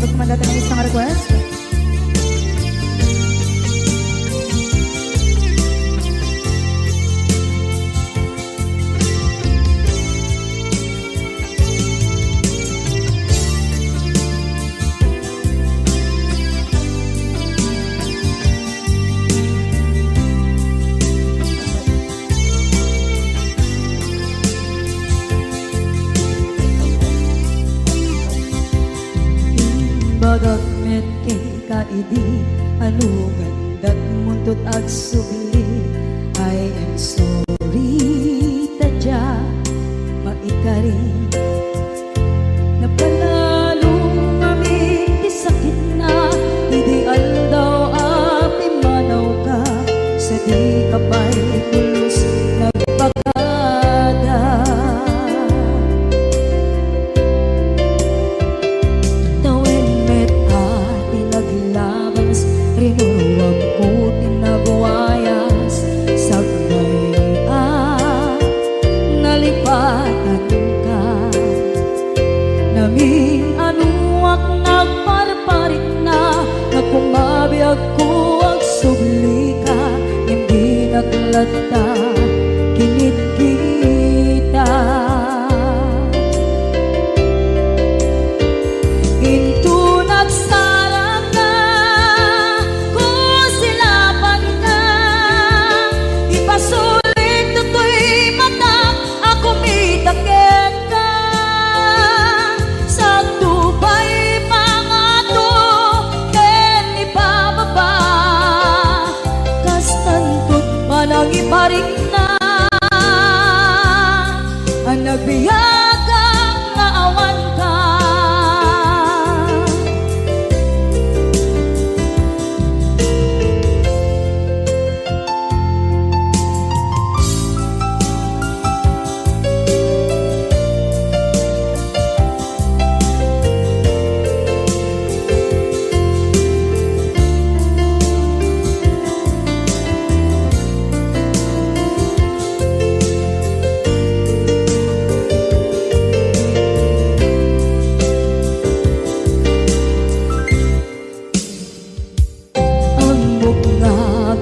Pagkumandatan ng isang request. Bagagmet kay kaidi anugan dat muntot ag subli. I am sorry tadya maikari napanalong aming disakit na ideal daw api manaw ka sa di kapay pulos nagpagada. Rinuwag ko tinagwayas sagbay nalipatan ka naming anuak nagparparit na nagkumabiyag ko ang subli ka hindi naglata kinit kita into nagsarang ka pasulit to'y mata ako mitakit ka sa tubay mga to ken ibababa kastantot manang iparing na ang nagbiyagang naawan ka.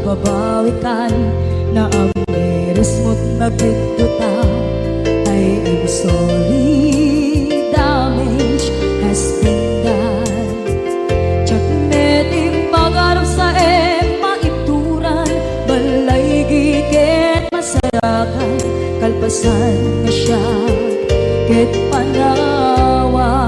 Babawikan na ang meres mo't nagpigduta. I am sorry, damage has been done. Tsak meting magarap sa maituran balay gigit masarakan kalpasan na siya ket panawa.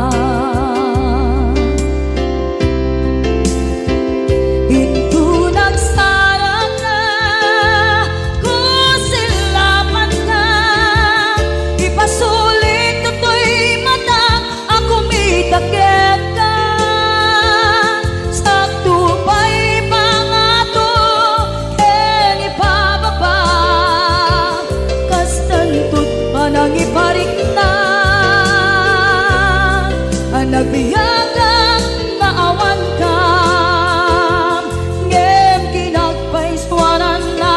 Iparing na ang nagbiyagang naawan ka ngem kinagpaiswanan na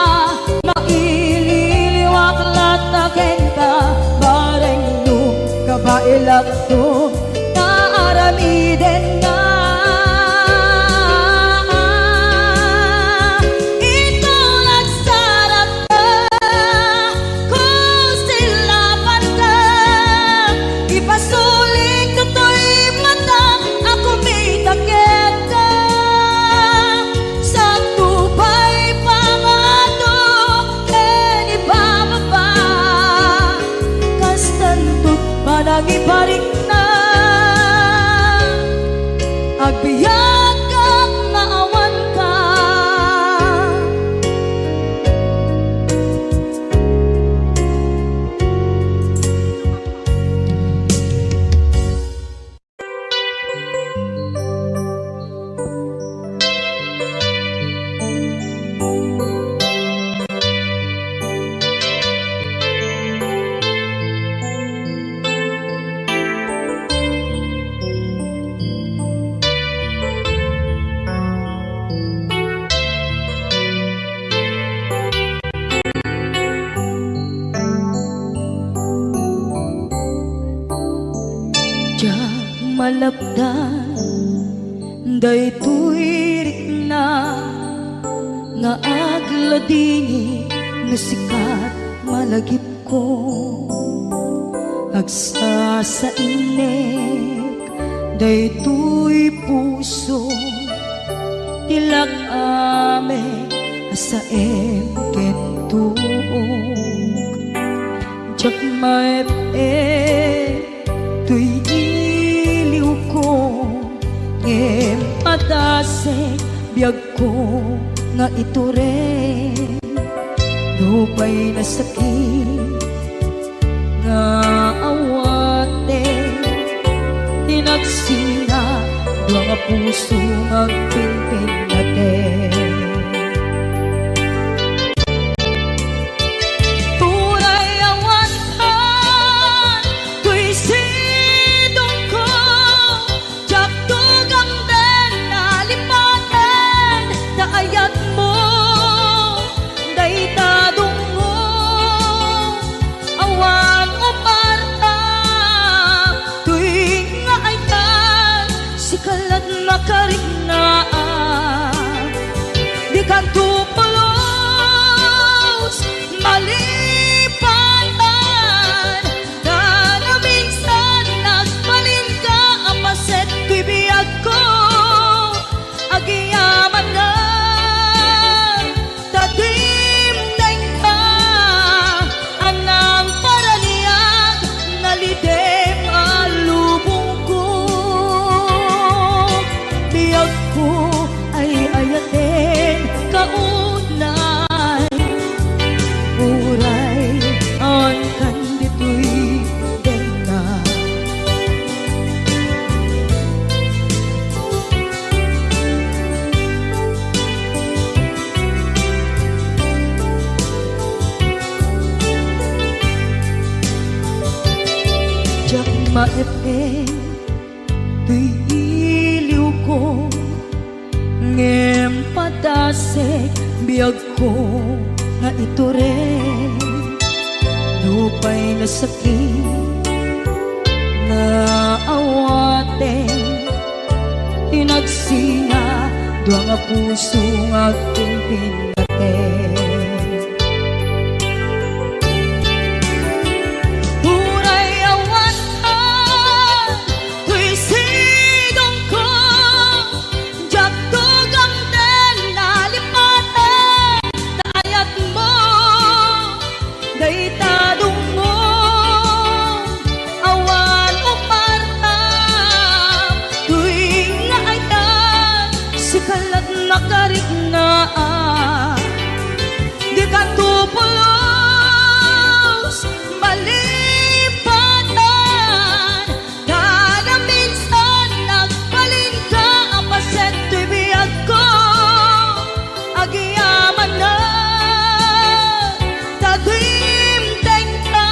maililiwak lataken ka bareng nung kabailak to naaramiden na. Nagiparing na agbiyagang naawan ka. malapdan Daytoy rikna nga agladini nga sikat malagip ko agsa sa inek daytoy puso tilak ame sa kentug jak maep tuy iliw ko ngem padasek biyag ko nga ito rin dupay na sakit nga awate tinagsinga dua nga puso magpinpin natin tunay awan ka tuy sidong ko jak tugang den nalipaten na ayat mo daytadong mo awan umarta tuwing nga ayan sikalat makariknaan di ka tupulos malipatan na na minsan nagbalin ka ang paset tuy biyag ko agiyaman na tatimneng ka anang paraniyag nalidem alubong ko biyag ko ay ayaten kaunay uray ang kandito'y denga jak maepeng tuy iliw ko ngem padasek biyag ko nga ito rin dupay na sakit na awaten tinagsinga dua nga puso nga pinpinaten tunay awan ka tuy sidong ko jak tugang den nalipaten na ayat mo daytadong mo awan umarta tuwing nga ayan sikalat makariknaan di ka tupulos malipatan na na minsan nagbalin ka ang paset tuy biyag ko agiyaman na tatimteng ka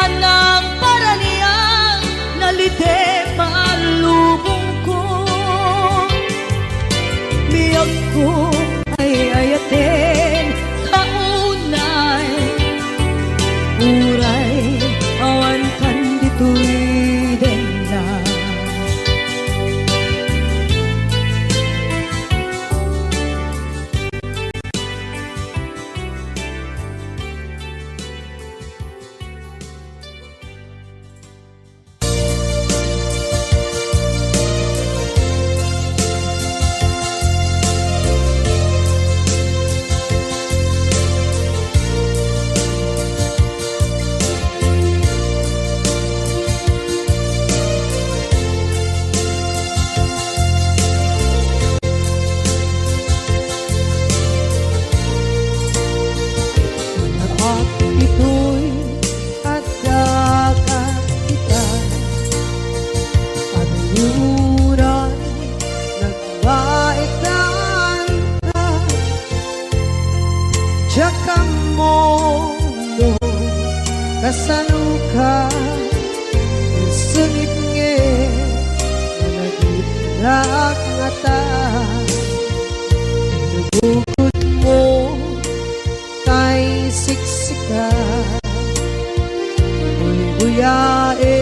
anang paraniyang nalidem alubong ko biyag ko ay ayaten kaunay uray awan kandito'y denga at ito'y agkakapitan at yuran nagbaitan ka Tsaka mondo kasaluka sengit nge nagitrak ngata bukod mo kay siksika buyae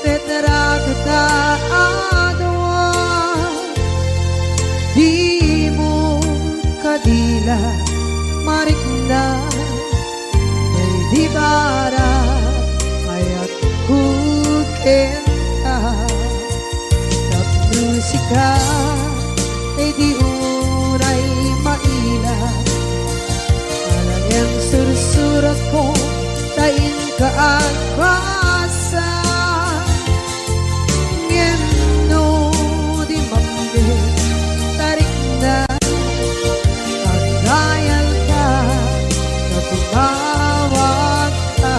petra kita adwa marikna ay di bara ayat kukenta tap musika ay di unay maila alayang sursurat ko tain ka ang basa ngeno di mambe tarik na pagdayal ka na tumawag ka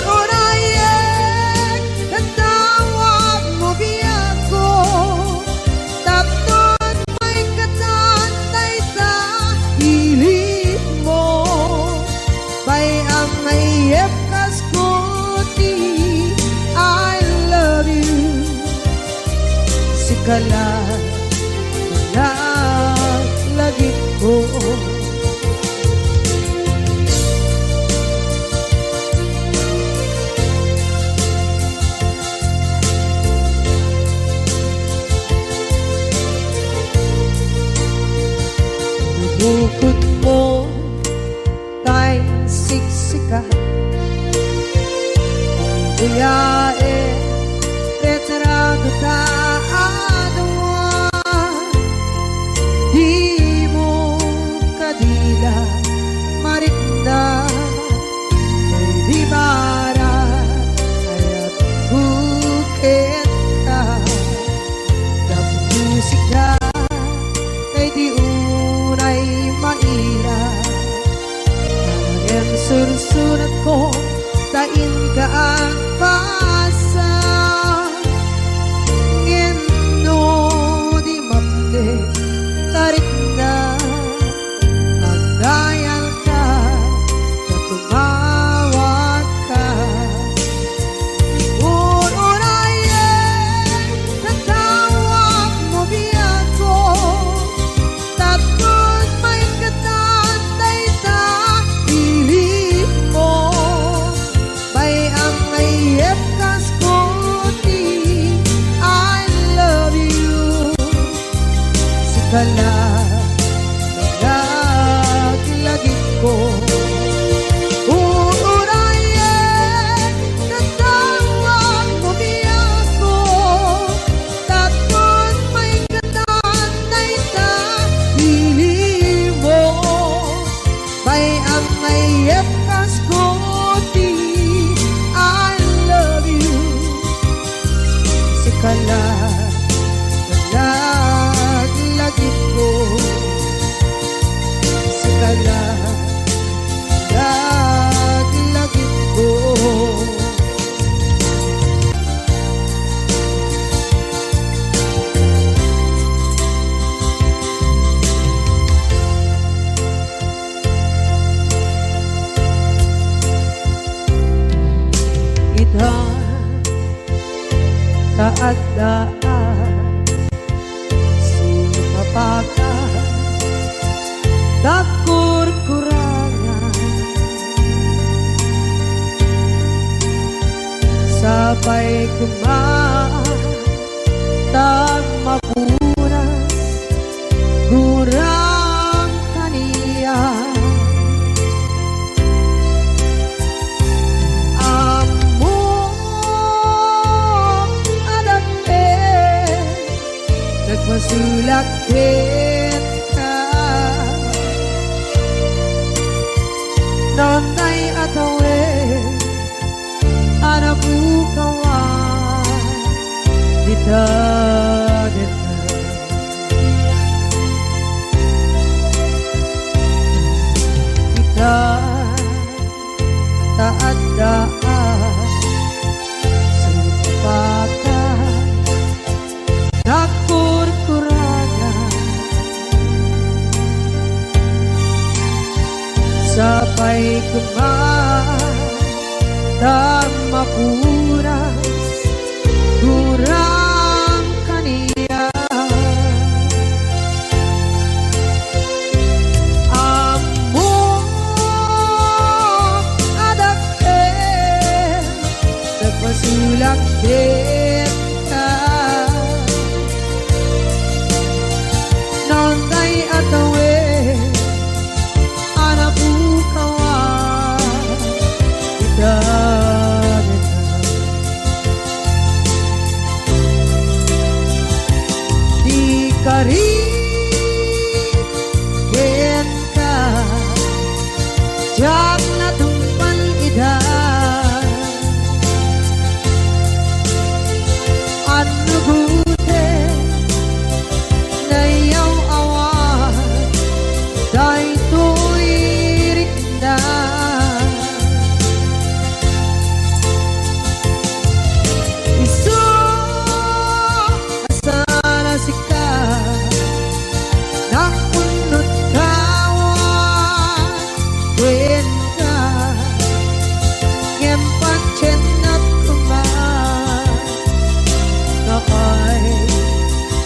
urunayek natawag mo biyako tapnon may katantay sa hilig mo bay ang mayep kaskuti I love you sikala lagi ko bukod mo tay siksika buyae retrado ta adwa di mo kadila marikna ay di bara ayat bukit ka tap musika ay di unay maila ang sursurat ko tain ka ang pasa ngeno di mamde tarik na pagdayal ka na tumawag ka urunayek natawag mo biyako tapos may katantay sa hilig mo bay ang mayep kaskuti I love you sikala lagi ko urunayek natawag mo biyako tapos may katantay sa hilig mo bay ang mayep kaskuti I love you sikala lagi ko sikala lagi ko ita taadaan sumapaka takur-kurangan sabay kumaan tag mapunas gurang kaniya nagmasulakit ka nanay atawe anabukawan dita kita taadaan sumpakan takur-kurangan sabay kumaan dan mapunas kurang kaniya amo adake nagmasulak din ka nonday atawe Tiyak na tumpal idah Ano buti na iyaw awan Dahil to'y rikna Isu asana sika Nakunot kawan When ka Ngempan chenat kuman Nakay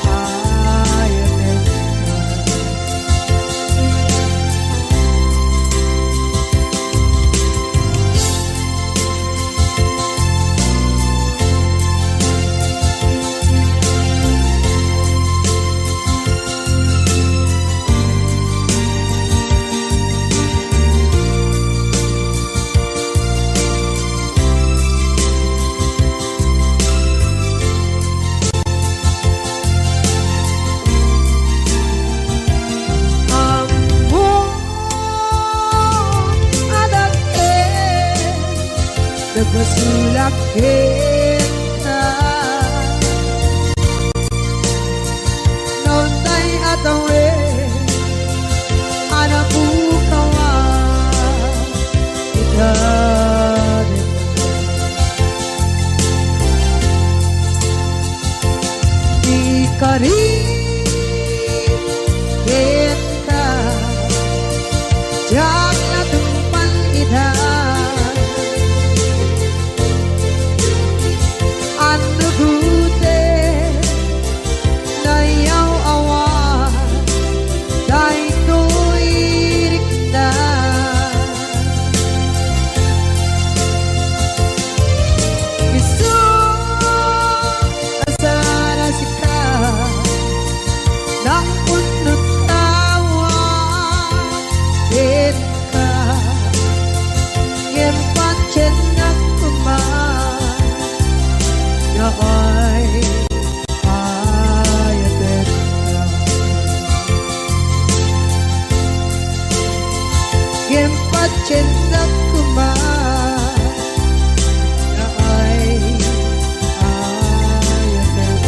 ayatin Nagmasulak kita Noon tay atawe Anak bukawan Kita Di karin Kita Jak na tumpan idah Ano buti na iyaw awan Dahil to'y rikna Isu asana sika Nakunot kawan Din ka Ngempan chenat kuman Nakay ayatin Gempat chenat kuman Nakay ayatin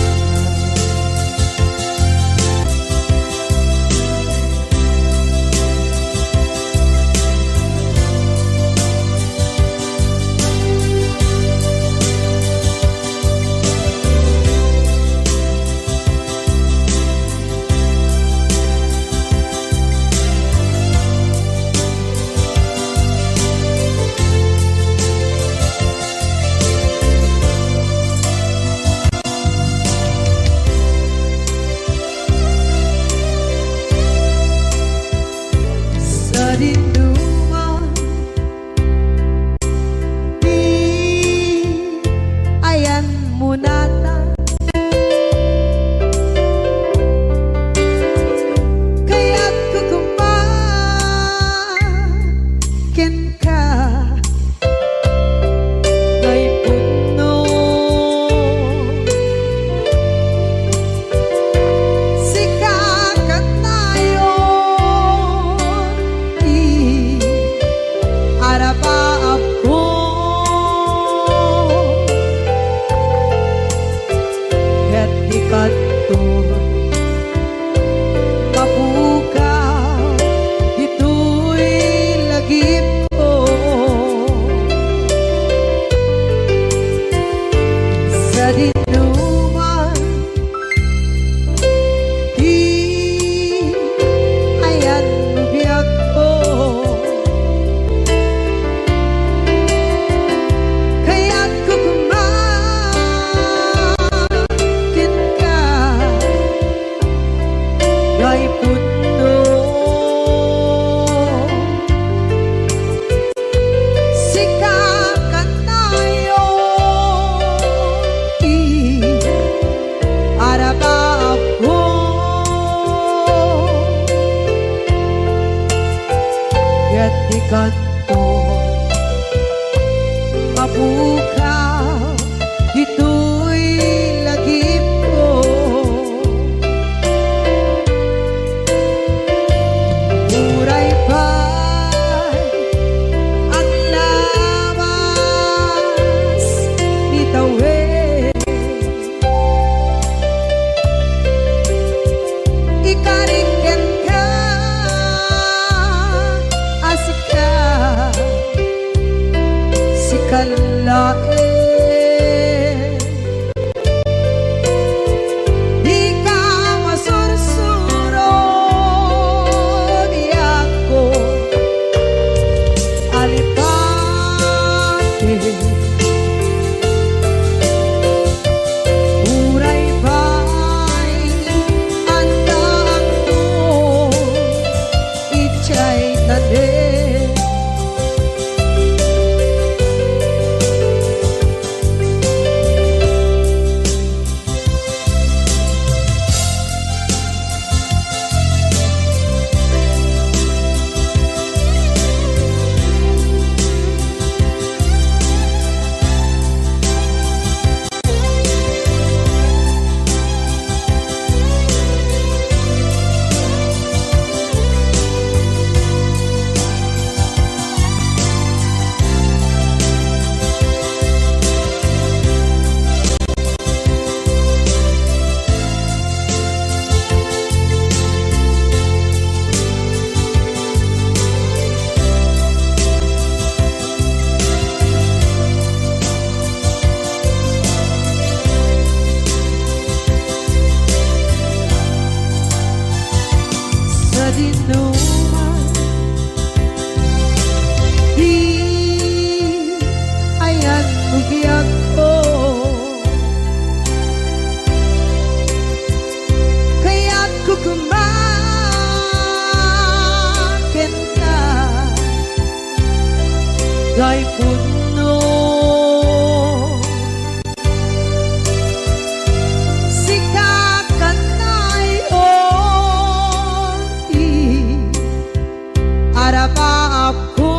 Sa dinduman Di ayan munata Kaya't kukumakin ka Ngay puno Sikakat tayo Arapa ako Ket ikanto Mapukaw Ito'y lagip ko Sa dinuman Di ayan biyak ko Kaya't kukumakin ka Ngay puno Sikakat tayo Araba ako Ket ikanto Mapukaw Ito'y lagip ko Uray pa'y lain. Di ka masursuro biyak ko alipake. Uray ba'y andaan mo ichay tanin. Sa dinuman di ayan bugyak ko, kaya't kukumakin ka dahil puno ako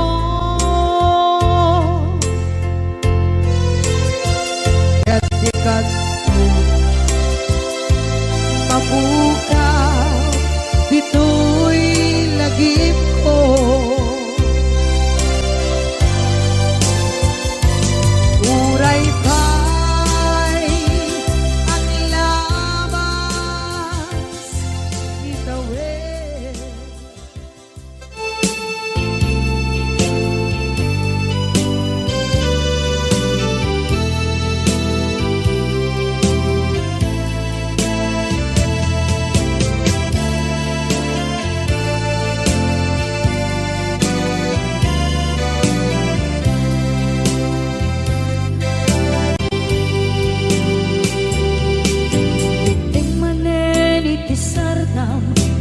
at ikat mo mabukaw dito'y lagip ko. Uray ba'y ang labas itawid.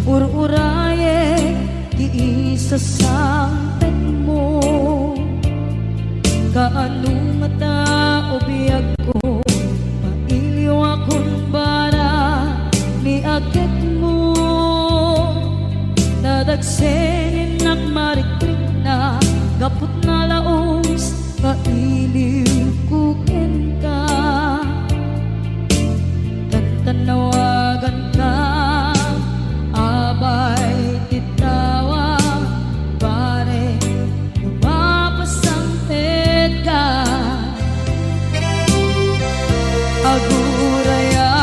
Ur-uraye di isa sampet mo, kaano mata o biyag ko, mailiw akong bara ni agit mo, nadagsenin ng marikrik na gapot na laos, mailiw kukin ka, tantanawagan ka. Abay titawa pare lumapasang tedga aguraya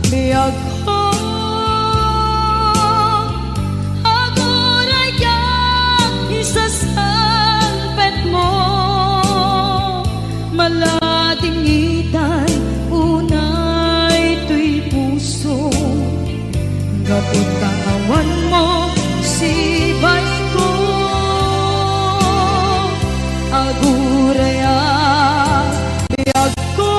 biyag ko aguraya isasampet mo maladingitan unay tuy puso kapag kawan mo si bay ko aguraya biyag ko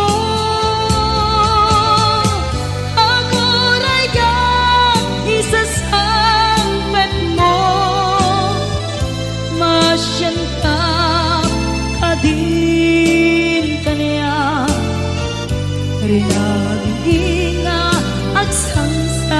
aguraya isasampet mo masyan ka kadin kaniya rinagin nga agsansanita.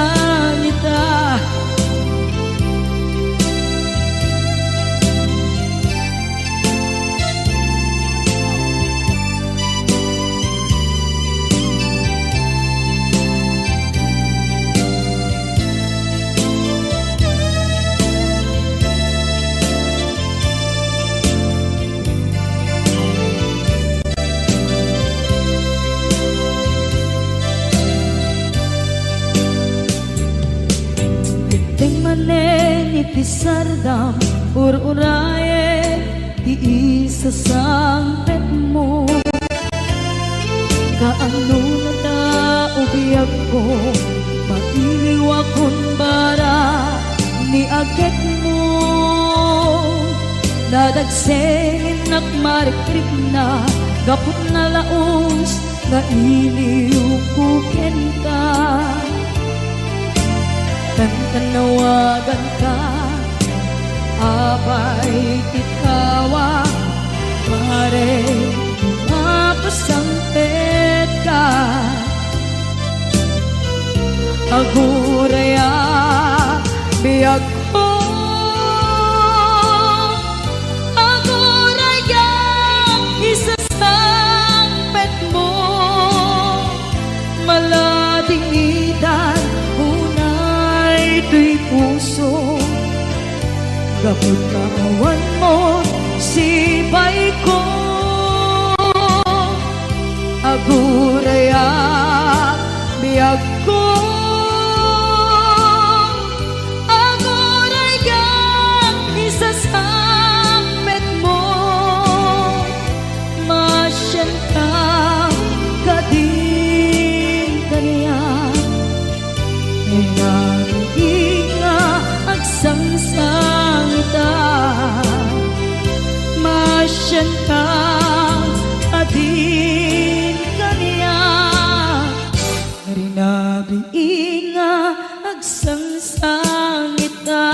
Iti sardam ur-uraye di isa sampet mo ko mailiwa kun bara ni agit mo nadagsengin nagmarikrip na gapot na laos nga iliukukin ka tanawagan ka abay tikawa mare mapasampet ka aguraya biyag ko aguraya isasampet mo maladingitan unay tuy puso gapot kaawan mo sibay ko aguraya biyag ko aguraya isasampet mo masyan ka kadin kaniya nga agsangsang ita masyan ka adin kaniya rinabi nga agsangsang ita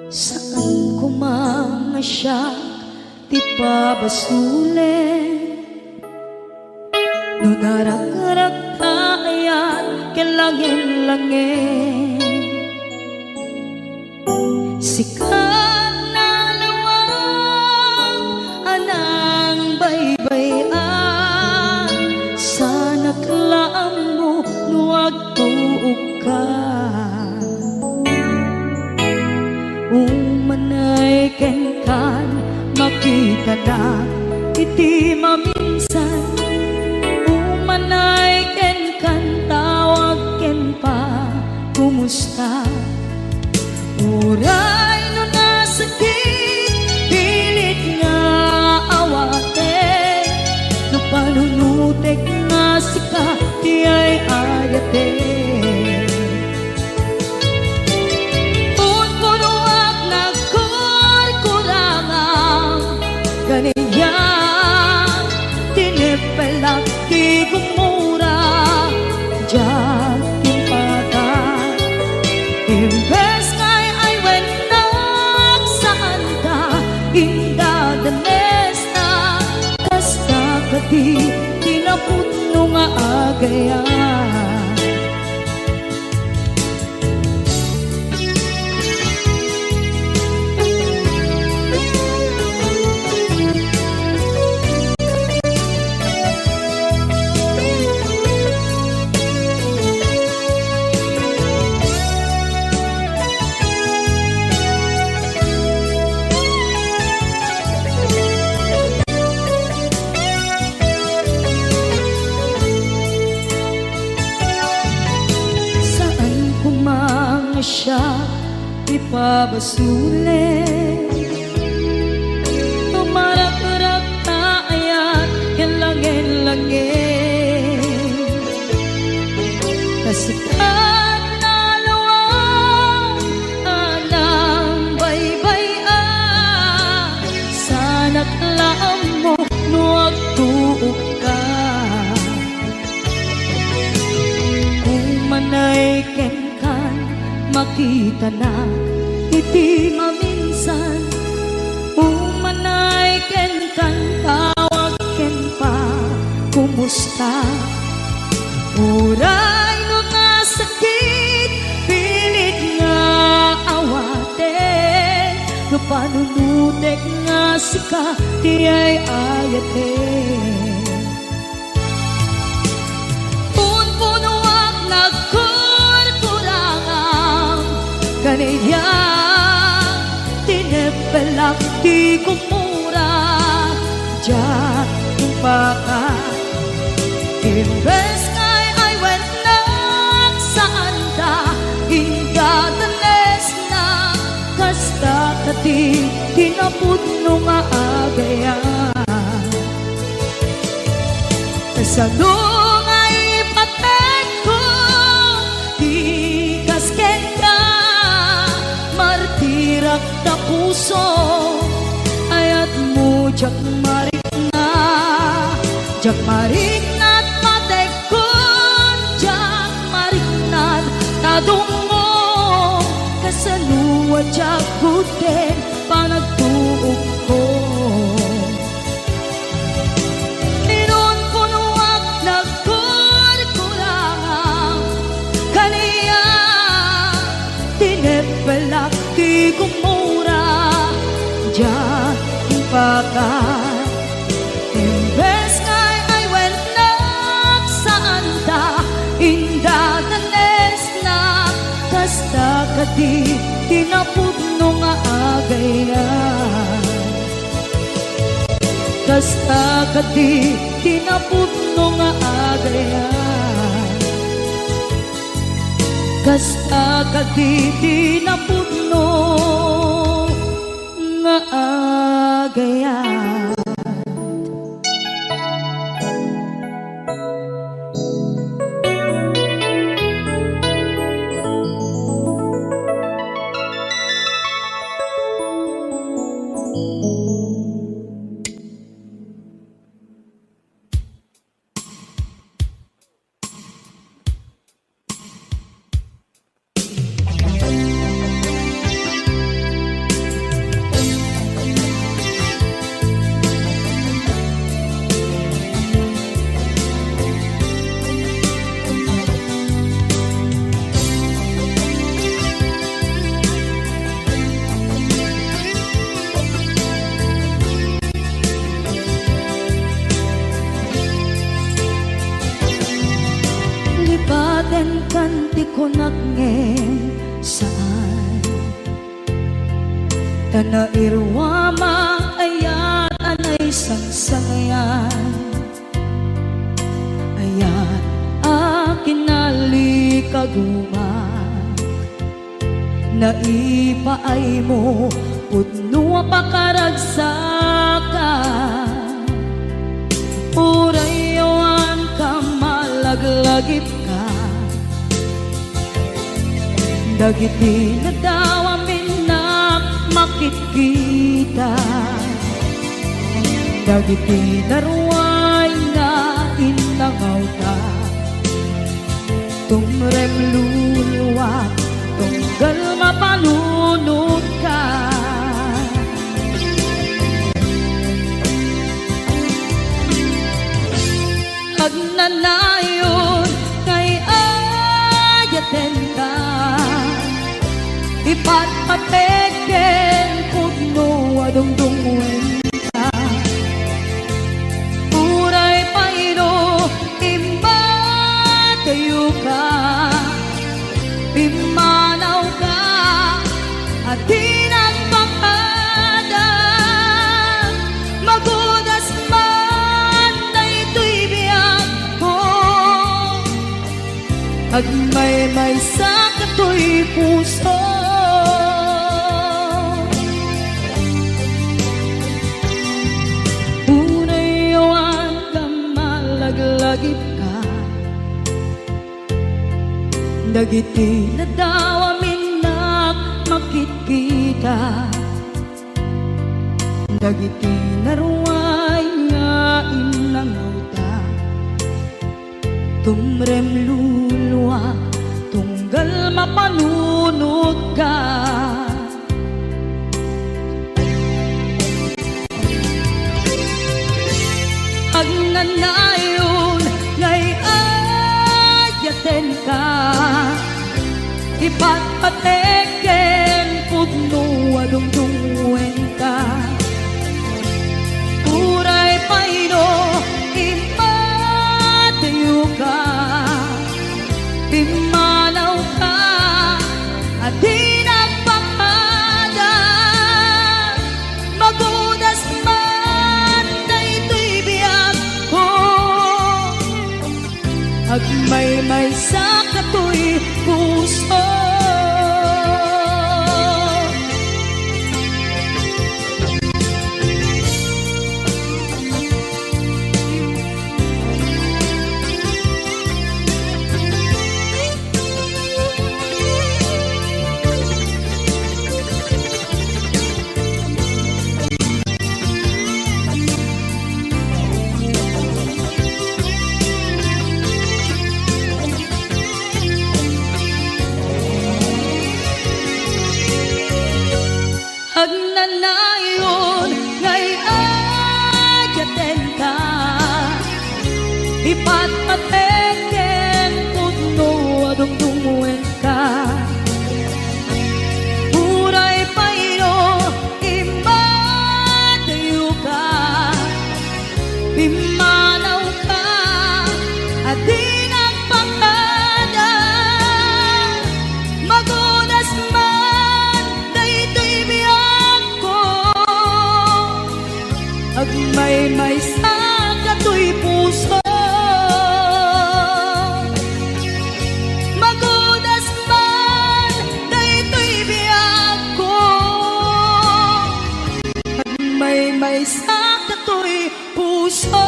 saan ko mga siya ti pabasulen no narak-arak tayan kelangin-langin sikat na lawag anang baybayan sana klaam mo nuwag tuog ka umanay kenkan makita na iti maminsan umanay kenkan tawag ken pa kumusta uray no nasakit pilit nga awate no panunutek nga sika di ay ayate ganiya tinipelak di gumura diyan timpata imbes ngay ay wenak saan ka indadanes na kasta kadi tinaputno nga agaya siya ipabasulen tumarak-arak tayan kelangin-langin kasikat na lawang anang baybayan sana't laam mo nuwag tuog ka umanay kenkan makita na iti maminsan umanay ken kan tawag ken pa kumusta uray no nasakit panunutek nga sika ti ay ayate. Punpunuak nagkurkurangang kaniya tinepelak ti kumura diyan baka imbes ngay ay went na saan ta ingatanes na kasta kati tinapudno nga agayan kasalong ay patag ko di kasken ka martirak na puso ayat mo jak marik na jak marik na patag ko jak marik na tadungo kasaluwa jak guten panagtuog ko ninon punuak nagkurkurangang kaniya tinepelak ti kumura diyan pakat imbes ngay ay went na saan ta indatanes na kasta kati tinapudno nga agayan kasta kati tinapudno nga agayan kasta kati tinapudno nga agayan. Lipaten kanti ko nagngeng saan tana irwama ayat anay sangsangayan ayat akin nalikaguma naipaay mo pudno pakaragsakan urayawan ka malaglagip ka dagiti na daw amin na makikita dagiti naruay na inangaw ta tumrem luluwa tunggal mapanunod ka agnanayon kay ayaten ka ipatpateken pudno adungdungwen ka uray paino imba kayo ka imanaw ka at tinagpakadan magudas man na ito'y biyak ko agmay-may sa kato'y puso unayawan ka malaglagip ka dagiti na daw amin na makikita dagiti naruay nga inangaw ta tumrem luluwa tunggal mapanunod ka agnanayon ngay ayaten ka ipatpateken pudno adungdungwen Agmaymay sa katoy puso. Agnanayon ngay ayaten ka, ipatpateken putno adungdungwen ka. Uray paino imadayo ka, pimanaw ka at di nagpakada. Magunas man daytoy biyag ko, agmaymay sa katoy puso. Magunas man daytoy biyag ko, agmaymay sa katoy puso.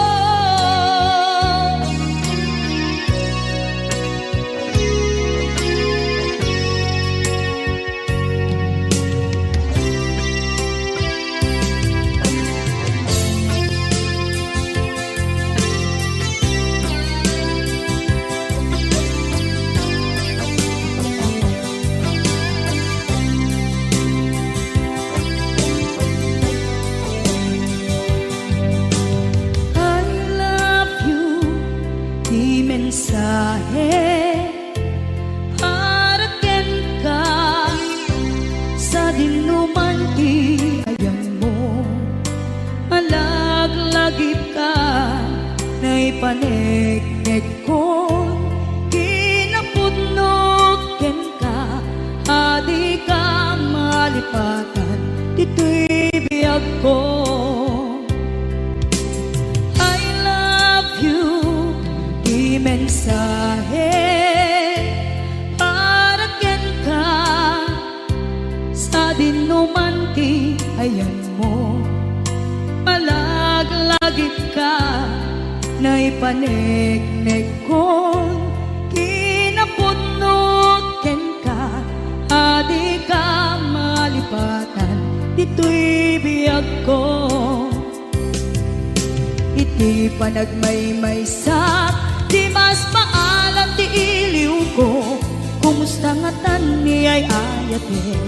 Mensahe haraken ka sa dinuman ti ayan mo, malaglagip ka na ipanegnek ko, kinapudnog ken ka, adi ka malipatan dito'y biyag ko. Mensahe haraken ka sa dinuman ti ayan mo, malaglagip ka na ipanegnek ko, kinapudnog ken ka, adi ka malipatan dito'y biyag ko. Iti panagmaymay sa di mas paalam ti iliw ko, kumusta nga tan ni ay ayate,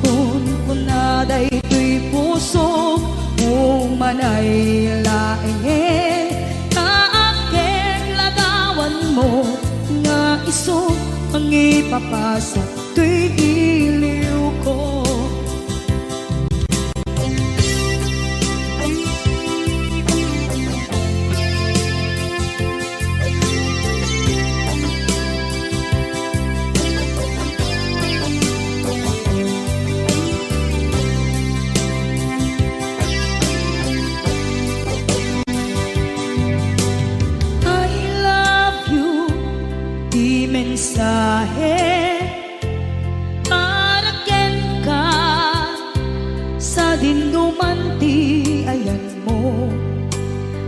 kun kunaday to'y puso, umanay laeng, kaaken lagawan mo, nga iso ang ipapasa to'y iliw ko. Mensahe haraken ka sa dinuman ti ayan mo,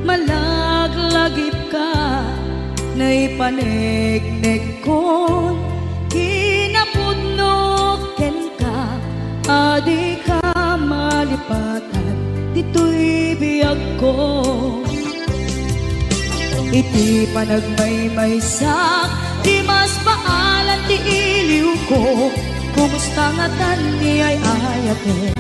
malaglagip ka na ipanegnek ko, kinapudnog ken ka, adi ka malipatan dito'y biyag ko. Iti panagmaymay sa di mas paalan ti iliw ko, kumusta nga tan ni ay ayate,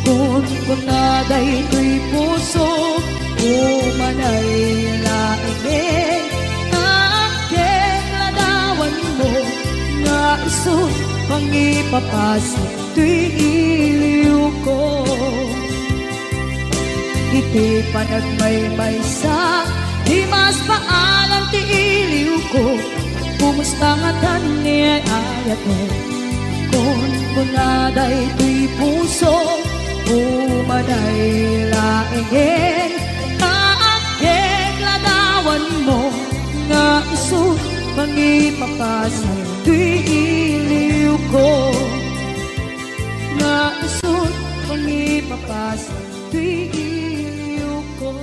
kun kunaday to'y puso, umanay laeng, kaaken ladawan mo, nga iso pangipapasa to'y iliw ko. Iti panagmaymay sa di mas paalan ti iliw ko, kumusta nga tan ni ay ayate, kun kunaday to'y puso, umanay laeng, kaaken ladawan mo, nga iso Mangipapasa tuwing iliw ko. Naisot mangipapasa tuwing iliw ko.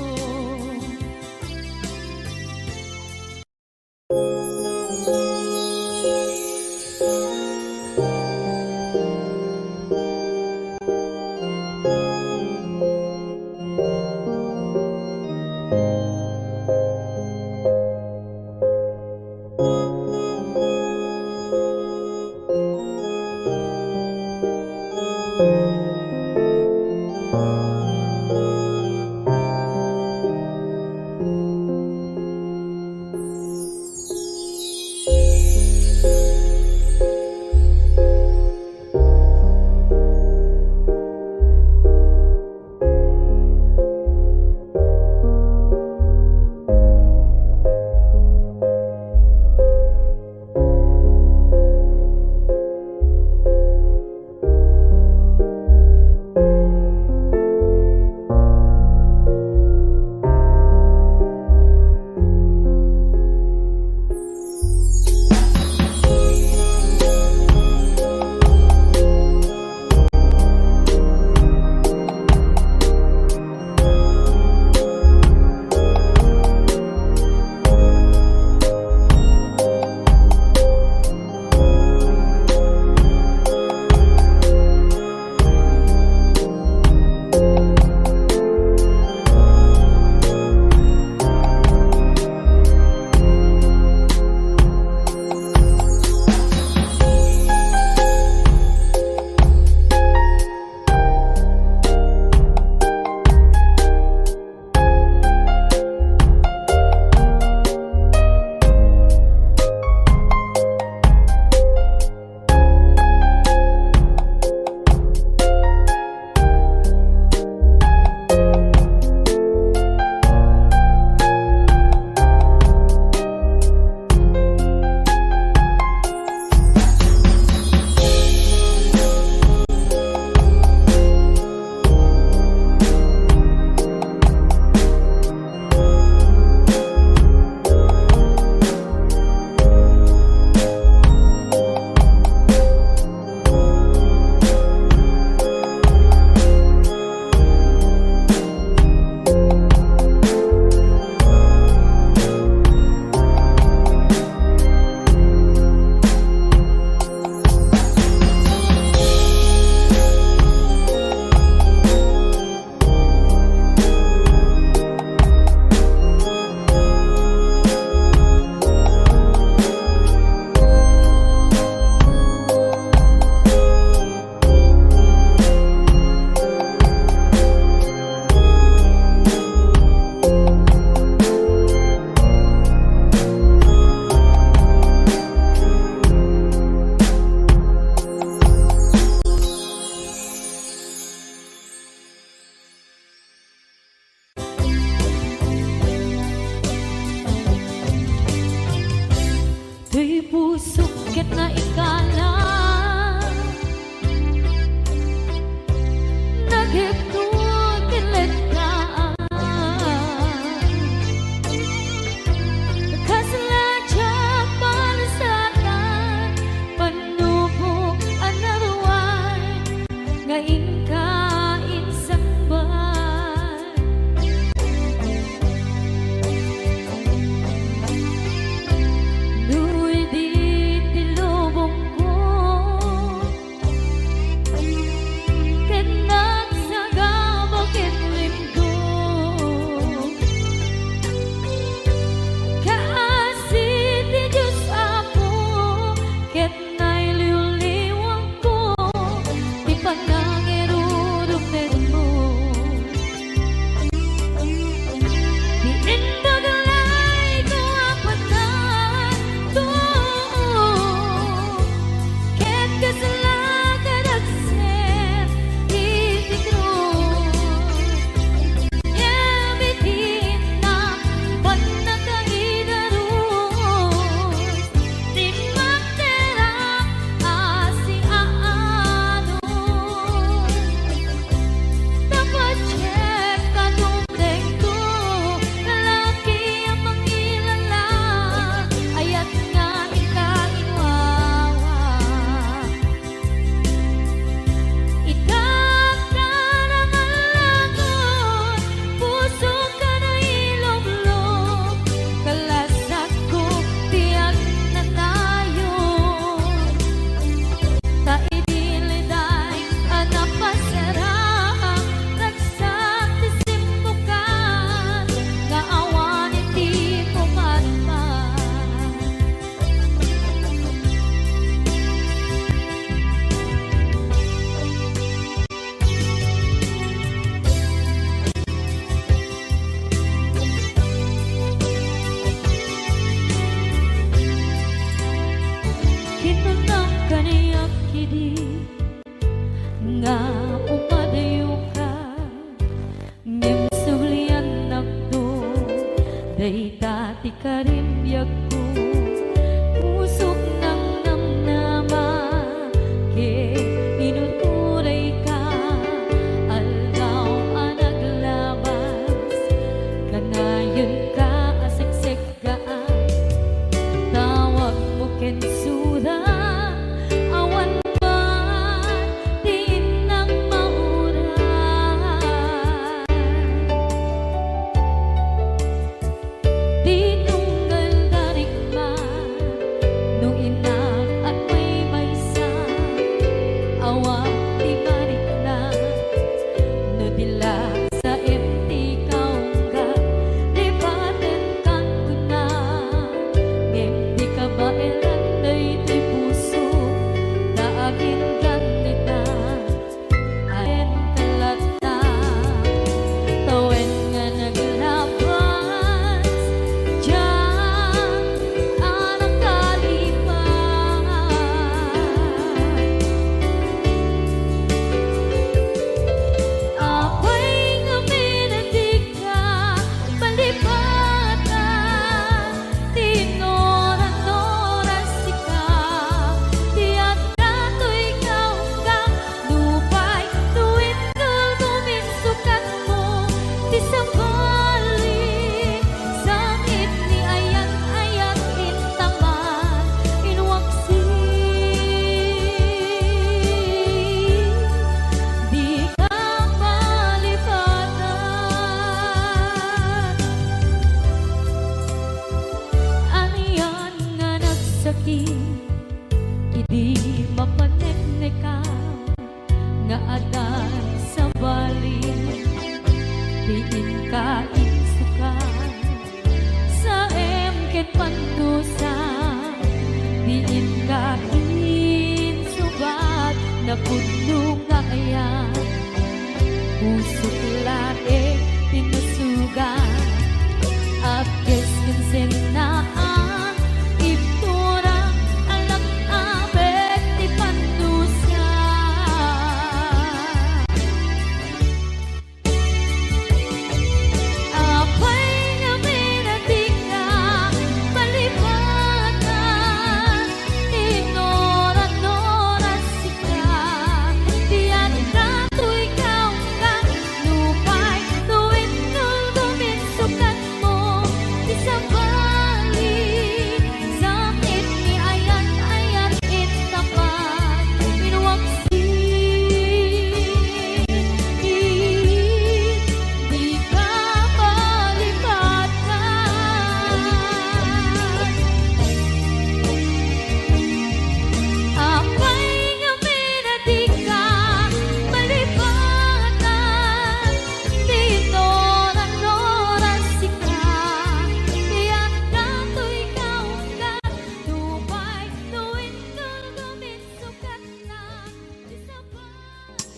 Tuy pusok ket na ikala naghetut kiletaan kasalaja palasatan panubok another one ngayon kain sangban Nuy di tilubong ko Day dati ka rin biyag ko, pusok ng namnama, ke inuturay ka, aldaw ang naglabas, kanayon ka aseksek ka, tawag mo kensura, awan man, tiin ng mauran. Di tunggal darigma, nung inak at may maysa, awang di balik na, nadila sa empty kaungga, lipaten kan ko na, ngem di ka ba elan na ito'y puso, daagin ganita, ayen kalata, tawen nga naglabas, diyan ang kalipan. Apay nga minadig ka, palipatan, tinoran-noran sika, tiyak na to'y kaunggang, lupay, tuwid nul guminsukat mo, di sabali, sangit ni ayan-ayat intaman, inwaksi, di ka malipatan. Aniyan nga nagsakit, idi mapanekneka, nga adan sa bali, diin ka insukan, sa emket pantusa, diin ka insubat, na puno nga ayan, pusok lae pinusugan, at keskinsen na ang iptura, alam abet di pantusa. Apay nga minadig ka, palipatan, tinoran-noran sika, tiyan na to'y kaunggang, lupay, tuwid nul guminsukat mo, di sabali, sakit ni ayan-ayat intapan, inwaksi, di ka malipatan. Apay nga minadig ka, malipatan, tinoran-noran sika, tiyak na to'y kaunggan, lupay, tuwid nul guminsukat na, di sabali.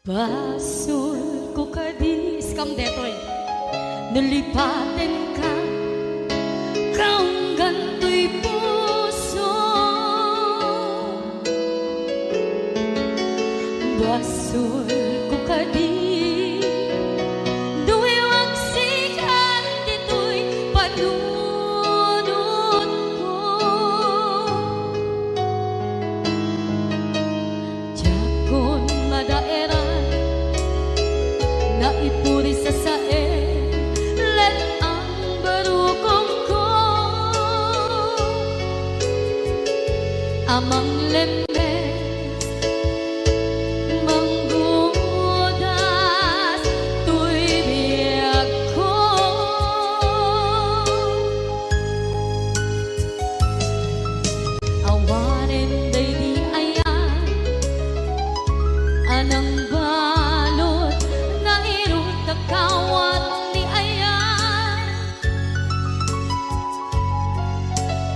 Basul ko kadi skam detoy, nalipaten ka, kaunggan to'y puso. Basul ko kadi, duwi waksikan dito'y panunod ko. Jakon madaeran, naipuri sa sae, let ang barukong ko, amang lemes, manggungulo,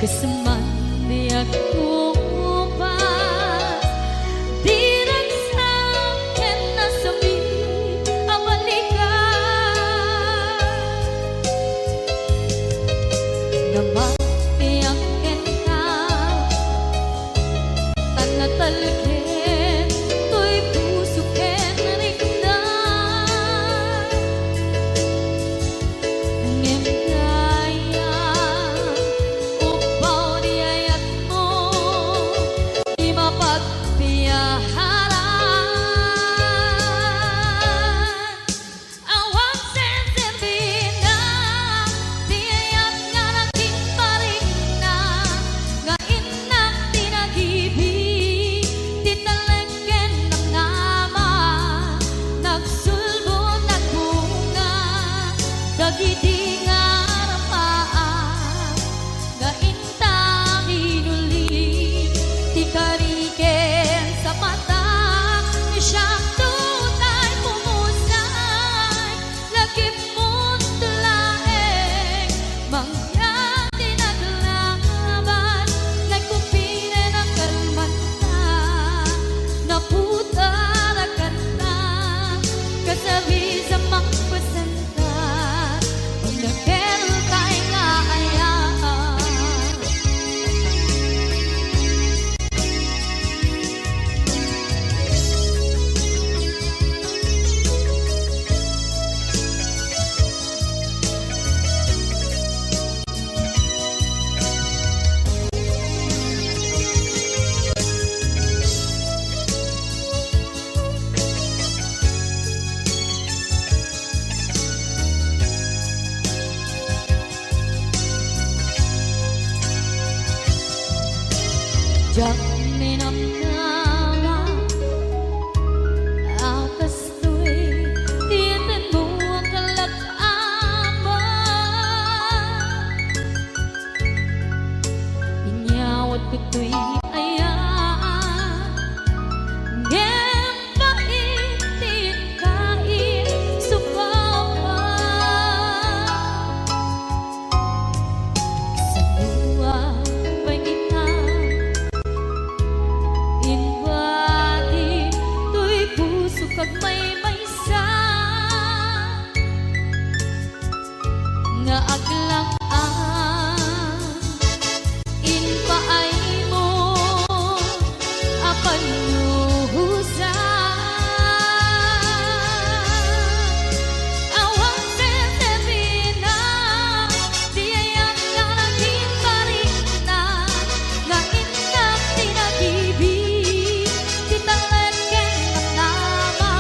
Kasaman di ako upas, di rin sa akin nasabi ang balikan. Namapiyakin ka, tanatalkin, to'y pusukin rigdan. Ngem kaya upaw di ayat mo, di mapagpiyaharan. Awang senserbina, di ayat nga naging paring na, nga inak tinag-ibig, di talagyan ng nama, nagsulbo nagbunga, dagiti nga rapaan, nga intang inuli, di kariken sa mata, ni siyang tunay pumusay, lagip mo't tulaeng, mangyang tinaglaban, nagkupire ng kalmanta, naputarakan na, kasabi sa magpasanta, kung nagkero tayo nga ayaan. Diyak minamdama, akas to'y tiyan mo ang kalag-aman. Inyawat ko to'y ayan, ngem paitin kain supawan. Sa buwan pa'y ikaw, inwati to'y puso kag may-maysa, nga aglaan, inpaay mo apan luhusan. Awang senserbina, di ayat nga naging paring na, nga inak tinag-ibig, di talagyan ng nama,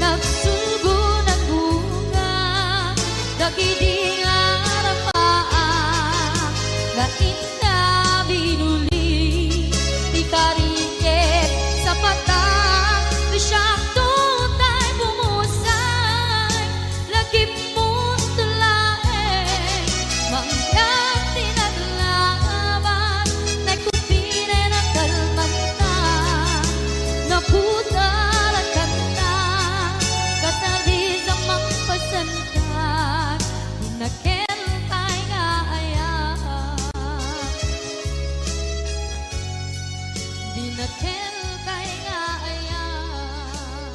nagsulbo ng bunga, dagiti nga rapaan, nga ina binuli, di kariket sa patang, di siyang tutay bumusay, lagip mo't tulaeng, mangyang tinaglaban, nagkupire ng kalmanta, naputarakan na, kasabi sa magpasantan, nakentay nga ayaan, di nakentay nga ayaan.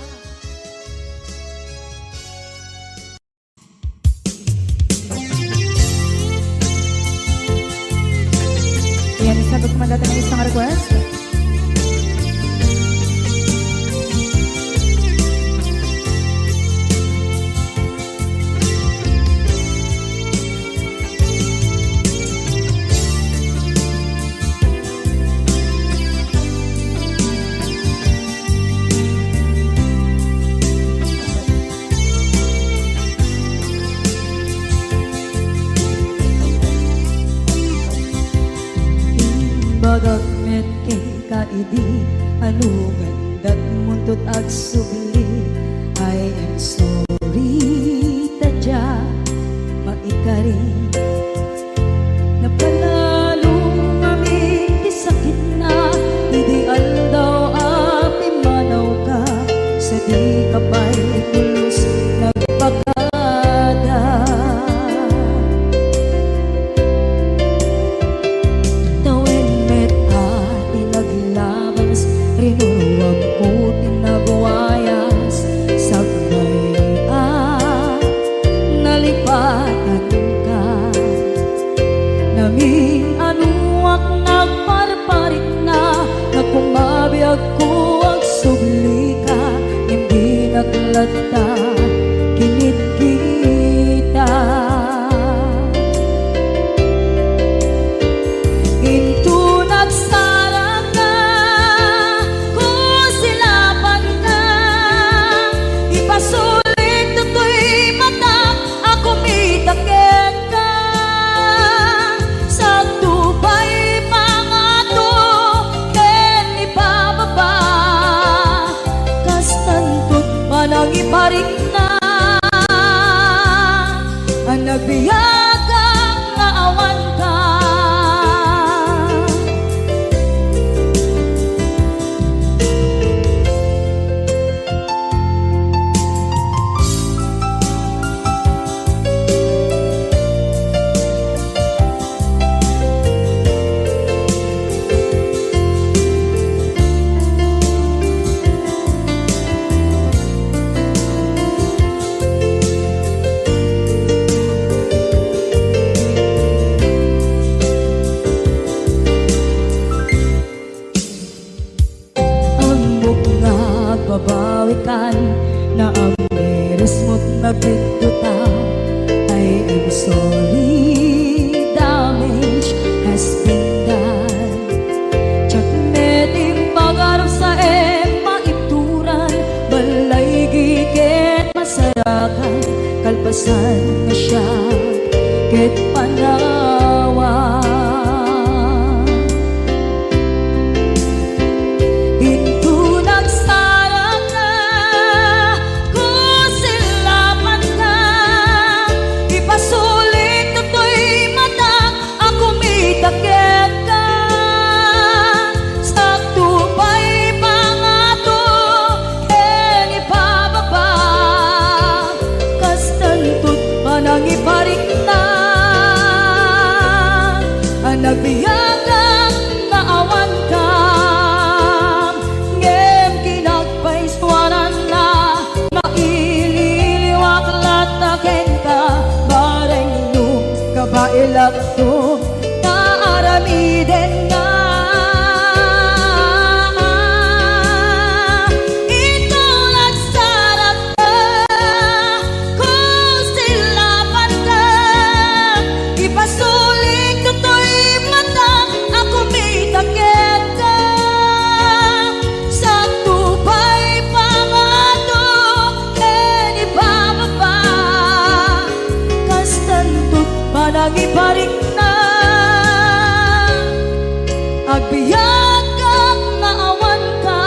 Yan, sabi ko mandata ng isang request. Bagagmet kay kaidi, anugan dat muntot ag subli. I am sorry, tadya maikari, napanalong aming isakit na, ideal daw api manaw ka, sa di kapay pulos nagpakada. ang nagbiyagang nga awan ka. Babawikan na ang miris mo't nagpigduta. I'm sorry, damage has been done. Tsak meting pagarap sa maituran, balay gigit masarakan, kalpasan na siya ket panawa. Nagbiyagang nga awan ka, ngem kinagpaiswanan na maililiwak lataken ka, bareng nung kabailak to na aramiden nga. Ito nagsarat ka, kung silapan ka, ipasulit to'y ako may takit ka sa tubay pangato en ibababa kastantot panagiparik na agbiyak kang naawan ka.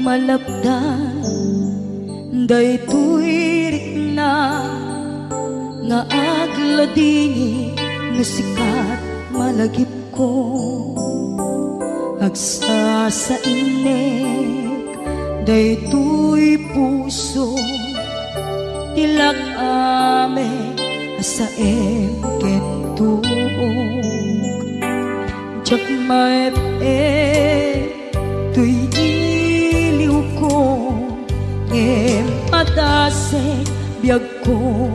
Malapdan daytoy rikna nga agladini nga sikat malagip ko agsa sa inek daytoy puso tilak ame sa kentuog jak maep tuy ngem atase biyag ko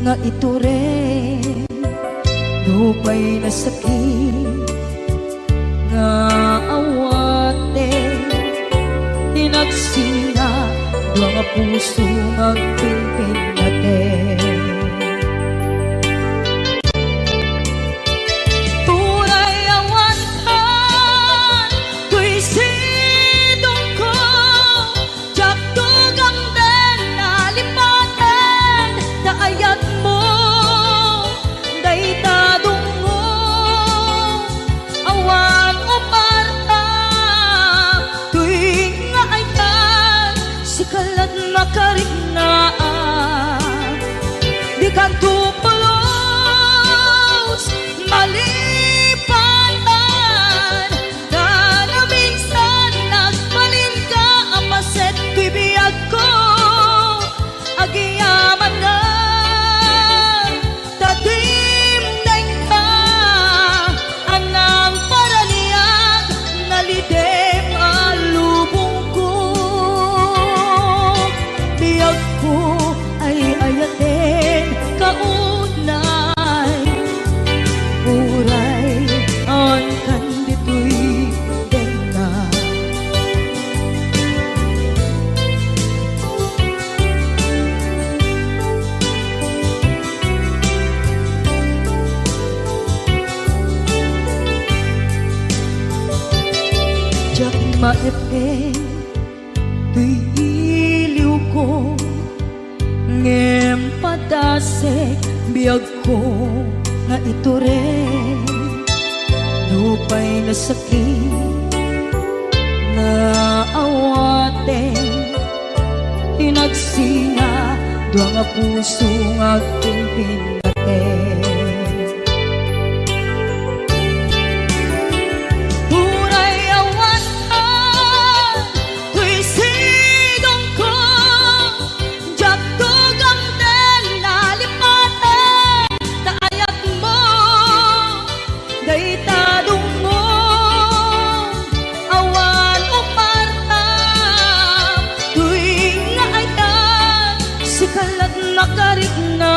nga ito rin dupay na sakit nga awate tinagsinga dua nga puso nga pimpin natin. Kalat makarik na maipin tuy iliw ko ngem padasek biyag ko nga ito rin lupay na sakit na awaten tinagsinga duwa nga puso nga aking pinaten Huray awatan tuy sigong ko jak tugang den nalipatan taayat mo daytadong mo awan uparta tuwing nga ayan sikalat nakarik na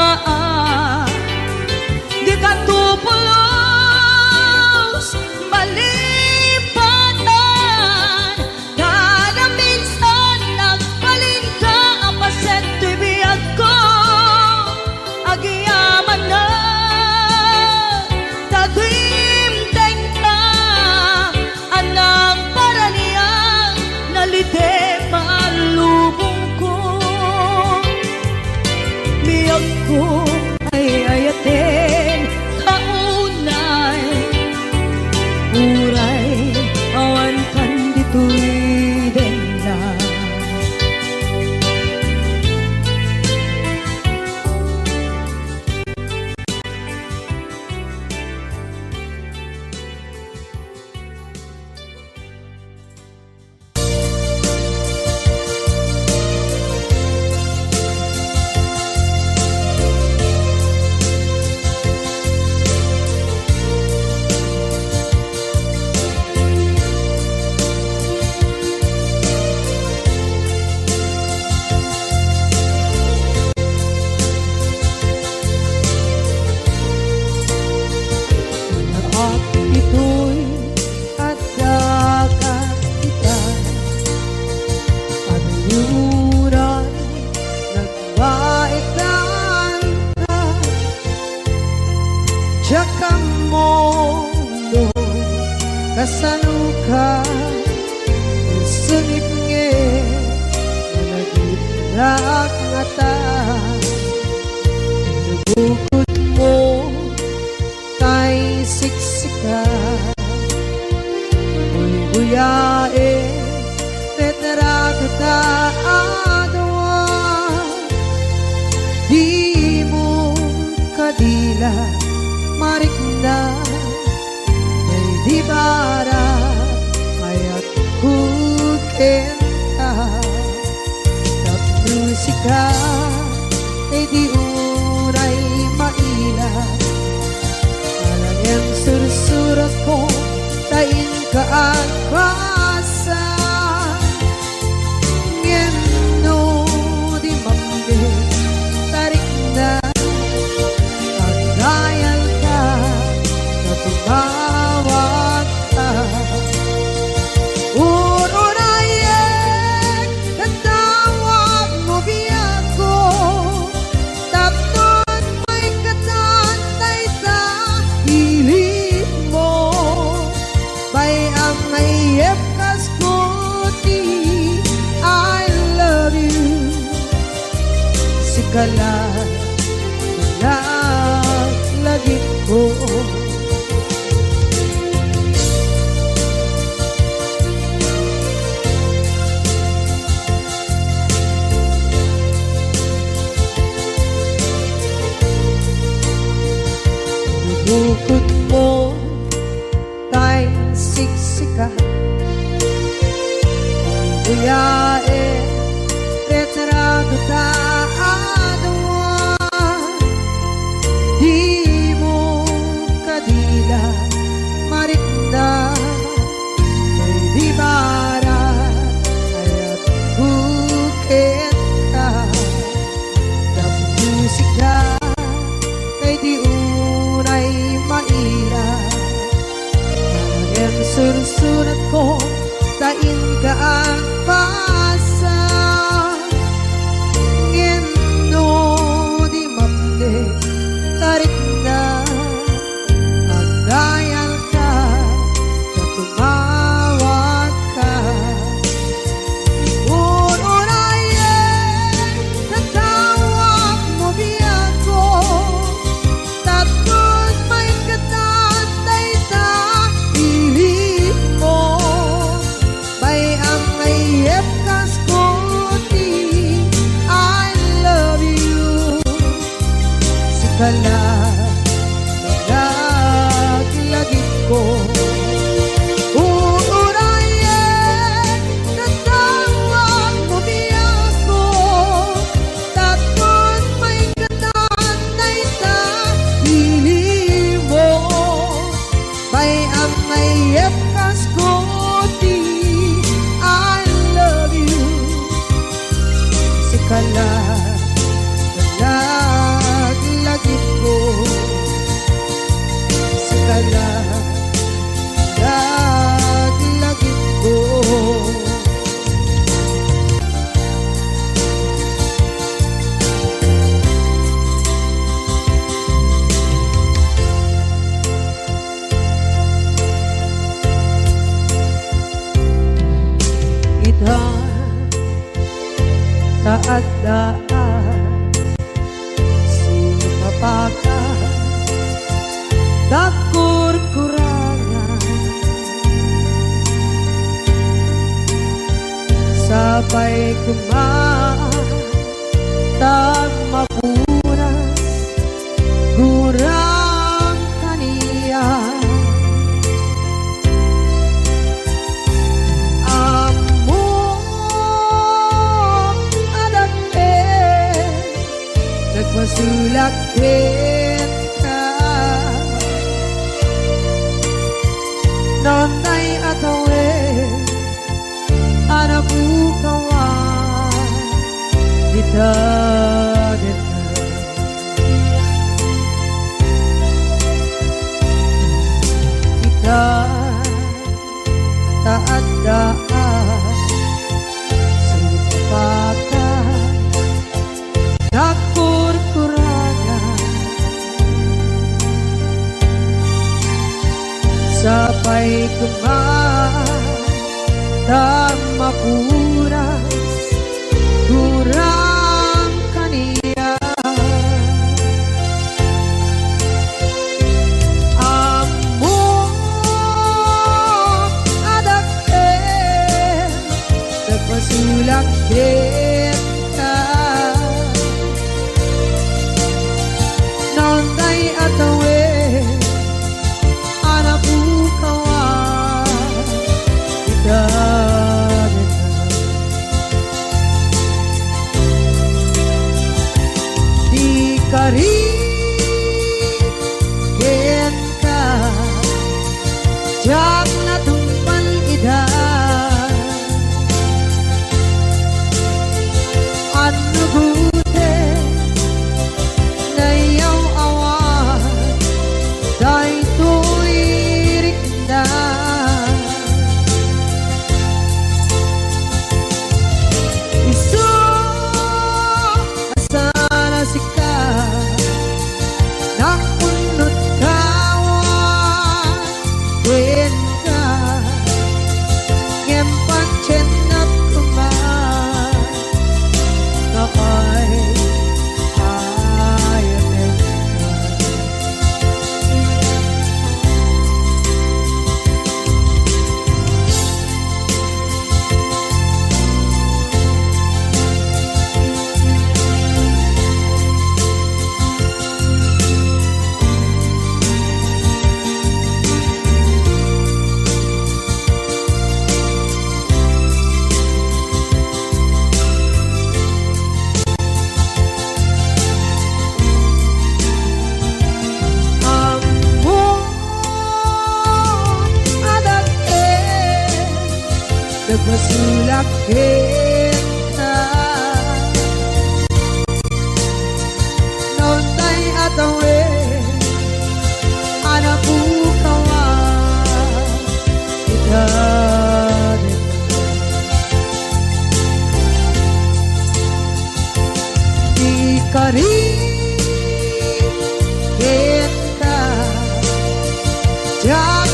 di ka tupulos malipatan kada minsan nagbalin ka apaset tuy biyag ko agiyaman na tagimteng ka anang para niya nalite malubong ko biyag ko ay ayaten kaunay uray awan kan dito'y denda at ito'y adagat kita at yuran nagbaitan ka Tsaka mundo kasanuka sungit nge nagitrak ngata bukod mo kay siksika buyae petrato ta adwa di mo kadila marikna ay di bara ayat kukenta musika ay di uray maila yang sursurat ko tain kaan basa ngeno di mambe tarik na pagdayal ka natungawag ka urunayek natawag mo biyak ko tapnon may katantay sa hilit mo bay ang mayep kaskuti I love you sikala lagi ko bukod mo kay siksika buyae retrado ta adwa di mo kadila marikna may di bara ayat bukit ka musika kay di unay maila ang sursurat ko tain ka ang pasa ngeno di mamde tarik na ang dayal ka na tumawag ka Skoti, I love you. Sikala, lagit ko. Sikala, lagit ko. Taadaan sumapaka takur-kurangan sabay kumatag mapunas gurang kaniya nagmasulak din ka nanay at awin anabukawan kita kita taadaan supakan sabay kumatag mapunas gurang kaniya among adakten nagmasulak din ka nanday at awin di karin ka jak na tumpal ida ano gute na yaw awan day tuirik na nagmasulak kita nonday at awin anabukawan kita di karin kita jak